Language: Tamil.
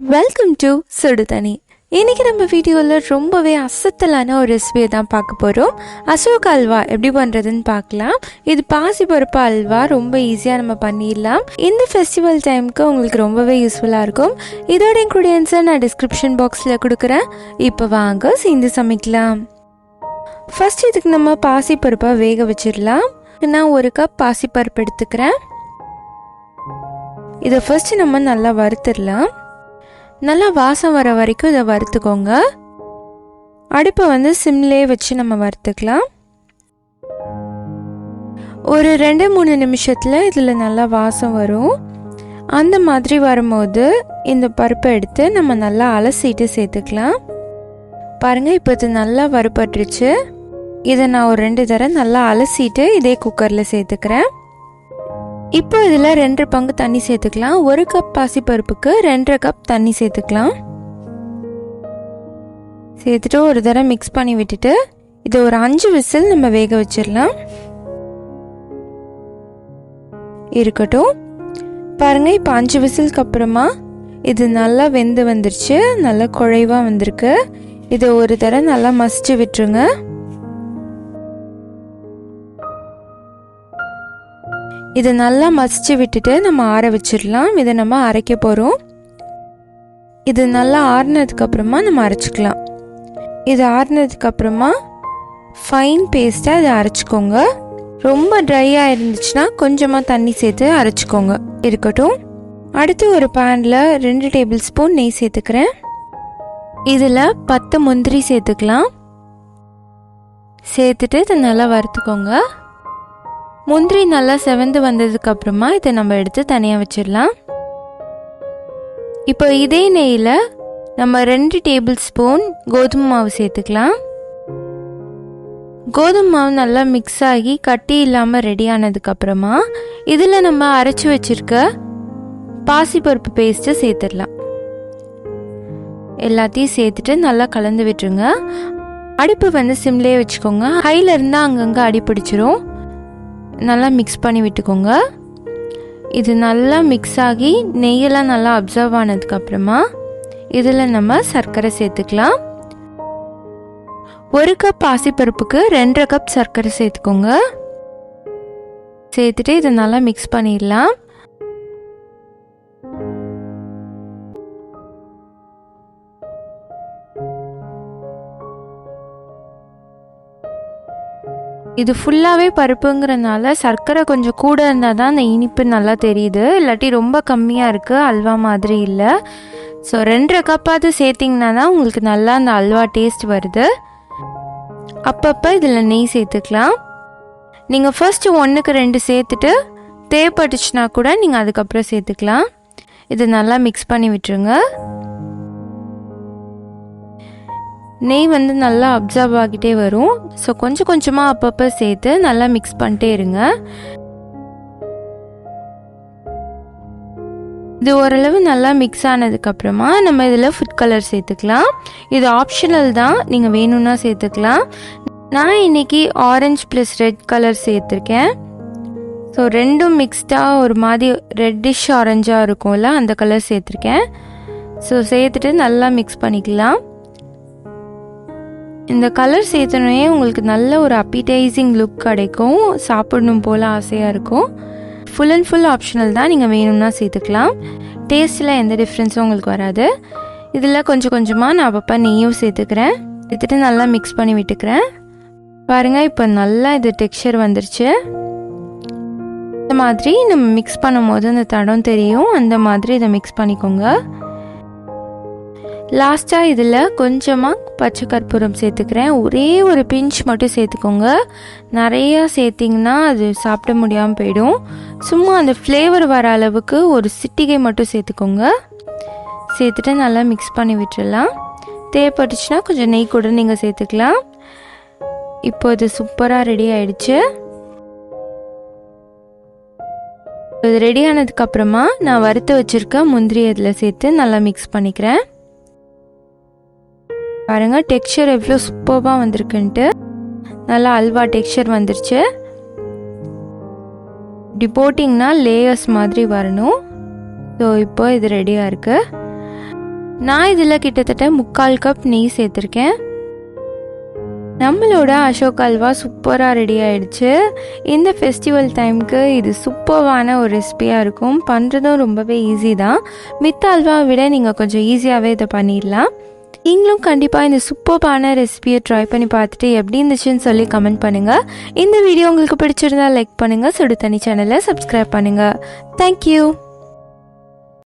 வெல்கம் டு சுடுதண்ணி. இன்றைக்கி நம்ம வீடியோவில் ரொம்பவே அசத்தலான ஒரு ரெசிபியை தான் பார்க்க போகிறோம். அசோக அல்வா எப்படி பண்ணுறதுன்னு பார்க்கலாம். இது பாசிப்பருப்பு அல்வா, ரொம்ப ஈஸியாக நம்ம பண்ணிடலாம். இந்த ஃபெஸ்டிவல் டைமுக்கு உங்களுக்கு ரொம்பவே யூஸ்ஃபுல்லாக இருக்கும். இதோட இன்க்ரீடியன்ஸை நான் டிஸ்கிரிப்ஷன் பாக்ஸில் கொடுக்குறேன். இப்போ வாங்க சேர்ந்து சமைக்கலாம். ஃபஸ்ட் இதுக்கு நம்ம பாசிப்பருப்பை வேக வச்சிடலாம். நான் 1 கப் பாசிப்பருப்பு எடுத்துக்கிறேன். இதை ஃபஸ்ட்டு நம்ம நல்லா வறுத்துடலாம். நல்லா வாசம் வர வரைக்கும் இதை வறுத்துக்கோங்க. அடுப்பை சிம்லே வச்சு நம்ம வறுத்துக்கலாம். ஒரு 2-3 நிமிஷத்தில் இதில் நல்லா வாசம் வரும். அந்த மாதிரி வரும்போது இந்த பருப்பை எடுத்து நம்ம நல்லா அலசிட்டு சேர்த்துக்கலாம். பாருங்கள், இப்போ இது நல்லா வறுபட்டுருச்சு. இதை நான் ஒரு 2 தடவை நல்லா அலசிட்டு இதே குக்கரில் சேர்த்துக்கிறேன். இப்போ இதில் 2 பங்கு தண்ணி சேர்த்துக்கலாம். 1 கப் பாசிப்பருப்புக்கு 2.5 கப் தண்ணி சேர்த்துக்கலாம். சேர்த்துட்டு ஒரு தடவை மிக்ஸ் பண்ணி விட்டுட்டு இதை ஒரு 5 விசில் நம்ம வேக வச்சிடலாம். இருக்கட்டும். பாருங்கள், இப்போ 5 விசிலுக்கு அப்புறமா இது நல்லா வெந்து வந்துருச்சு. நல்லா குழைவாக வந்திருக்கு. இதை ஒரு தடவை நல்லா மசிச்சு விட்டுருங்க. இதை நல்லா மசிச்சு விட்டுட்டு நம்ம ஆற வச்சிடலாம். இதை நம்ம அரைக்க போகிறோம். இது நல்லா ஆறுனதுக்கப்புறமா நம்ம அரைச்சிக்கலாம். இது ஆறுனதுக்கப்புறமா ஃபைன் பேஸ்ட்டாக இதை அரைச்சிக்கோங்க. ரொம்ப ட்ரையாக இருந்துச்சுன்னா கொஞ்சமாக தண்ணி சேர்த்து அரைச்சிக்கோங்க. இருக்கட்டும். அடுத்து ஒரு பேனில் 2 டேபிள் ஸ்பூன் நெய் சேர்த்துக்கிறேன். இதில் 10 முந்திரி சேர்த்துக்கலாம். சேர்த்துட்டு இதை நல்லா வறுத்துக்கோங்க. முந்திரி நல்லா செவந்து வந்ததுக்கப்புறமா இதை நம்ம எடுத்து தனியாக வச்சிடலாம். இப்போ இதே நெய்யில் நம்ம 2 டேபிள் ஸ்பூன் கோதுமை மாவு சேர்த்துக்கலாம். கோதுமை மாவு நல்லா மிக்ஸ் ஆகி கட்டி இல்லாமல் ரெடி ஆனதுக்கப்புறமா இதில் நம்ம அரைச்சி வச்சிருக்க பாசிப்பருப்பு பேஸ்ட்டை சேர்த்துடலாம். எல்லாத்தையும் சேர்த்துட்டு நல்லா கலந்து விட்டுருங்க. அடுப்பு சிம்லேயே வச்சுக்கோங்க. ஹையில் இருந்தால் அங்கங்கே அடி பிடிச்சிரும். நல்லா மிக்ஸ் பண்ணி விட்டுக்கோங்க. இது நல்லா மிக்ஸ் ஆகி நெய்யெல்லாம் நல்லா அப்சர்வ் ஆனதுக்கப்புறமா இதில் நம்ம சர்க்கரை சேர்த்துக்கலாம். 1 கப் பாசிப்பருப்புக்கு 2.5 கப் சர்க்கரை சேர்த்துக்கோங்க. சேர்த்துட்டு இதை நல்லா மிக்ஸ் பண்ணிடலாம். இது ஃபுல்லாகவே பருப்புங்கிறதுனால சர்க்கரை கொஞ்சம் கூட இருந்தால் தான் அந்த இனிப்பு நல்லா தெரியுது. இல்லாட்டி ரொம்ப கம்மியாக இருக்குது, அல்வா மாதிரி இல்லை. ஸோ 2.5 கப்பாவது சேர்த்திங்கன்னா தான் உங்களுக்கு நல்லா அந்த அல்வா டேஸ்ட் வருது. அப்பப்போ இதில் நெய் சேர்த்துக்கலாம். நீங்கள் ஃபர்ஸ்ட்டு 1க்கு 2 சேர்த்துட்டு தேவைப்பட்டுச்சுன்னா கூட நீங்கள் அதுக்கப்புறம் சேர்த்துக்கலாம். இது நல்லா மிக்ஸ் பண்ணி விட்டுருங்க. நெய் நல்லா அப்சர்வ் ஆகிட்டே வரும். ஸோ கொஞ்சம் கொஞ்சமாக அப்பப்போ சேர்த்து நல்லா மிக்ஸ் பண்ணிட்டே இருங்க. இது ஓரளவு நல்லா மிக்ஸ் ஆனதுக்கப்புறமா நம்ம இதில் ஃபுட் கலர் சேர்த்துக்கலாம். இது ஆப்ஷனல் தான், நீங்கள் வேணும்னா சேர்த்துக்கலாம். நான் இன்றைக்கி ஆரஞ்சு ப்ளஸ் ரெட் கலர் சேர்த்துருக்கேன். ஸோ ரெண்டும் மிக்ஸ்டாக ஒரு மாதிரி ரெட்டிஷ் ஆரஞ்சாக இருக்கும்ல, அந்த கலர் சேர்த்துருக்கேன். ஸோ சேர்த்துட்டு நல்லா மிக்ஸ் பண்ணிக்கலாம். இந்த கலர் சேர்த்தனே உங்களுக்கு நல்ல ஒரு அப்பீடைசிங் லுக் கிடைக்கும். சாப்பிடணும் போல் ஆசையாக இருக்கும். ஃபுல் அண்ட் ஃபுல் ஆப்ஷனல் தான், நீங்கள் வேணும்னா சேர்த்துக்கலாம். டேஸ்ட்டில் எந்த டிஃப்ரென்ஸும் உங்களுக்கு வராது. இதில் கொஞ்சம் கொஞ்சமாக நான் அப்பப்போ நெய்யும் சேர்த்துக்கிறேன். சேர்த்துட்டு நல்லா மிக்ஸ் பண்ணி விட்டுக்கிறேன். பாருங்கள், இப்போ நல்லா இது டெக்ஸ்சர் வந்துருச்சு. இந்த மாதிரி நம்ம மிக்ஸ் பண்ணும் போது அந்த தடம் தெரியும். அந்த மாதிரி இதை மிக்ஸ் பண்ணிக்கோங்க. லாஸ்ட்டாக இதில் கொஞ்சமாக பச்சை கற்பூரம் சேர்த்துக்கிறேன். ஒரே ஒரு பிஞ்ச் மட்டும் சேர்த்துக்கோங்க. நிறையா சேர்த்திங்கன்னா அது சாப்பிட முடியாமல் போயிடும். சும்மா அந்த ஃப்ளேவர் வர அளவுக்கு ஒரு சிட்டிகை மட்டும் சேர்த்துக்கோங்க. சேர்த்துட்டு நல்லா மிக்ஸ் பண்ணி விட்டுடலாம். தேவைப்பட்டுச்சுன்னா கொஞ்சம் நெய் கூட நீங்கள் சேர்த்துக்கலாம். இப்போ இது சூப்பராக ரெடி ஆயிடுச்சு. இது ரெடி ஆனதுக்கப்புறமா நான் வறுத்து வச்சுருக்க முந்திரி அதில் சேர்த்து நல்லா மிக்ஸ் பண்ணிக்கிறேன். பாருங்கள், டெக்ஸ்சர் எவ்வளோ சூப்பராக வந்திருக்குன்ட்டு. நல்லா அல்வா டெக்ஸ்சர் வந்துருச்சு. இப்படி போட்டிங்கன்னா லேயர்ஸ் மாதிரி வரணும். ஸோ இப்போ இது ரெடியாக இருக்குது. நான் இதில் கிட்டத்தட்ட 3/4 கப் நெய் சேர்த்துருக்கேன். நம்மளோட அசோகா அல்வா சூப்பராக ரெடி ஆகிடுச்சு. இந்த ஃபெஸ்டிவல் டைமுக்கு இது சூப்பரான ஒரு ரெசிபியாக இருக்கும். பண்ணுறதும் ரொம்பவே ஈஸி தான். மித்த அல்வாவை விட நீங்கள் கொஞ்சம் ஈஸியாகவே இதை பண்ணிடலாம். நீங்களும் கண்டிப்பாக இந்த சூப்பரான ரெசிபியை ட்ரை பண்ணி பார்த்துட்டு எப்படி இருந்துச்சுன்னு சொல்லி கமெண்ட் பண்ணுங்கள். இந்த வீடியோ உங்களுக்கு பிடிச்சிருந்தா லைக் பண்ணுங்கள். சுடு தண்ணி சேனலை சப்ஸ்கிரைப் பண்ணுங்கள். தேங்க்யூ.